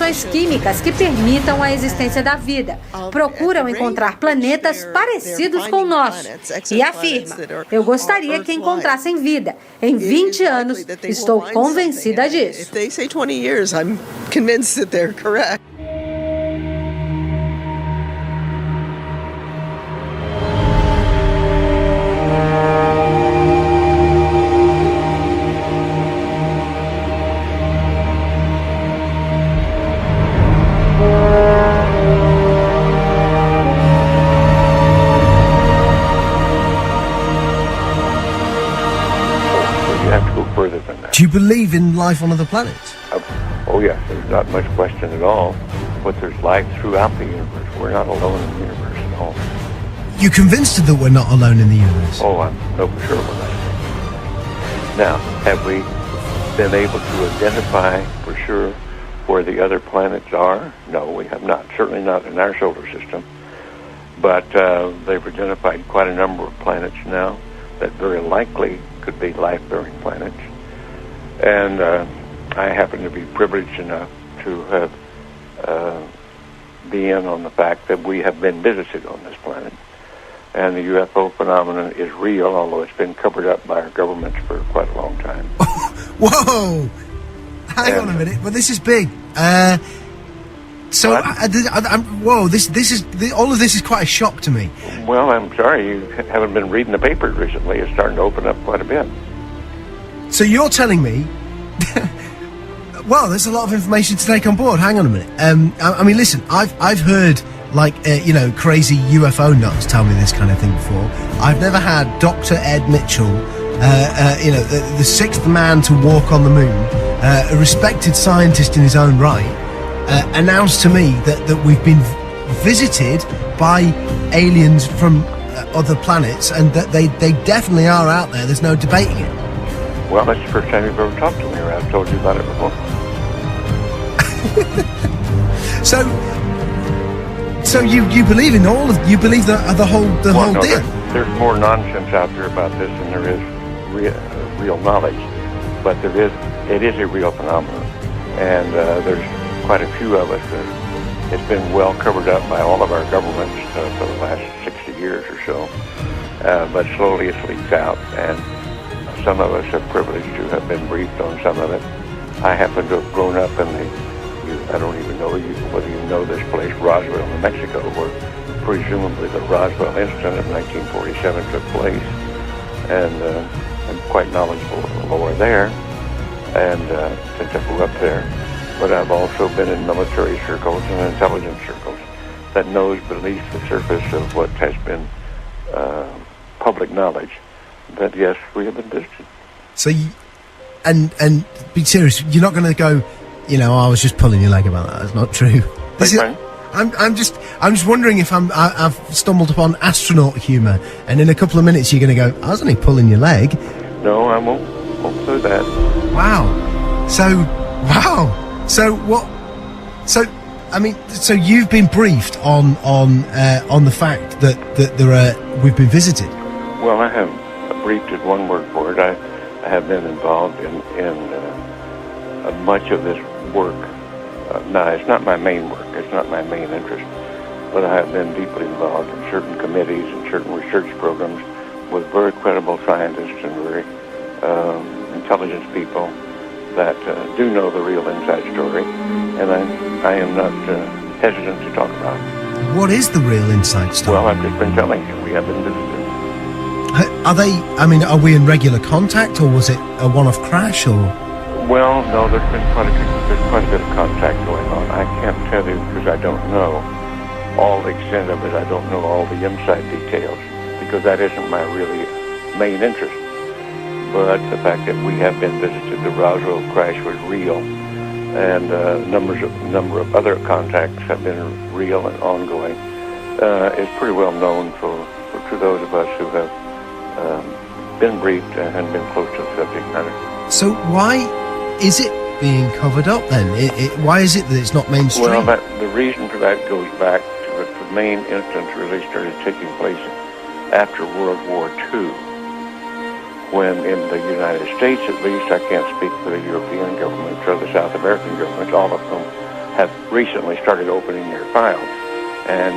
reações químicas que permitam a existência da vida. Procuram encontrar planetas parecidos com o nosso. E afirma: eu gostaria que encontrassem vida. Em 20 anos, estou convencida disso. Do you believe in life on other planets? Oh, yes. There's not much question at all. But there's life throughout the universe. We're not alone in the universe at all. You convinced that we're not alone in the universe? Oh, I know for sure we're not. Now, have we been able to identify for sure where the other planets are? No, we have not. Certainly not in our solar system. But they've identified quite a number of planets now that very likely could be life-bearing planets. And I happen to be privileged enough to have be in on the fact that we have been visited on this planet. And the UFO phenomenon is real, although it's been covered up by our governments for quite a long time. Whoa! Hang on a minute. Well, this is big. Whoa! This is all of this is quite a shock to me. Well, I'm sorry you haven't been reading the papers recently. It's starting to open up quite a bit. So you're telling me? Well, there's a lot of information to take on board. Hang on a minute. I mean, listen. I've heard crazy UFO nuts tell me this kind of thing before. I've never had Dr. Ed Mitchell, the sixth man to walk on the moon, a respected scientist in his own right, announce to me that we've been visited by aliens from other planets, and that they definitely are out there. There's no debating it. Well, that's the first time you've ever talked to me, or I've told you about it before. So you believe in all of you believe the whole deal? There's more nonsense out there about this than there is real knowledge, but it is a real phenomenon, and there's quite a few of us that it's been well covered up by all of our governments for the last 60 years or so, but slowly it's leaked out, and some of us are privileged to have been briefed on some of it. I happen to have grown up in I don't even know whether you know this place, Roswell, New Mexico, where presumably the Roswell incident of 1947 took place. And I'm quite knowledgeable of the lore there, and since I grew up there. But I've also been in military circles and intelligence circles that knows beneath the surface of what has been public knowledge that, yes, we have been visited. So and be serious, you're not going to go, I was just pulling your leg about that. That's not true. I'm just wondering if I've stumbled upon astronaut humour, and in a couple of minutes you're going to go, I was only pulling your leg. No, I won't do that. Wow. So what? So you've been briefed on the fact that we've been visited. Well, I have briefed is one word for it. I have been involved in much of this work. Now, it's not my main work. It's not my main interest. But I have been deeply involved in certain committees and certain research programs with very credible scientists and very intelligence people that do know the real inside story. And I am not hesitant to talk about it. What is the real inside story? Well, I've just been telling you. We have been visited. Are we in regular contact, or was it a one-off crash, or? Well, no, there's quite a bit of contact going on. I can't tell you because I don't know all the extent of it. I don't know all the inside details because that isn't my really main interest. But the fact that we have been visited, the Roswell crash was real, and number of other contacts have been real and ongoing. It's pretty well known to those of us who have been briefed and been close to the subject matter. So why is it being covered up then? Why is it that it's not mainstream? Well, the reason for that goes back to the main instance really started taking place after World War II, when in the United States, at least, I can't speak for the European governments or the South American governments, all of them have recently started opening their files, and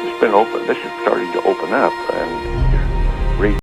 it's been open. This is starting to open up, and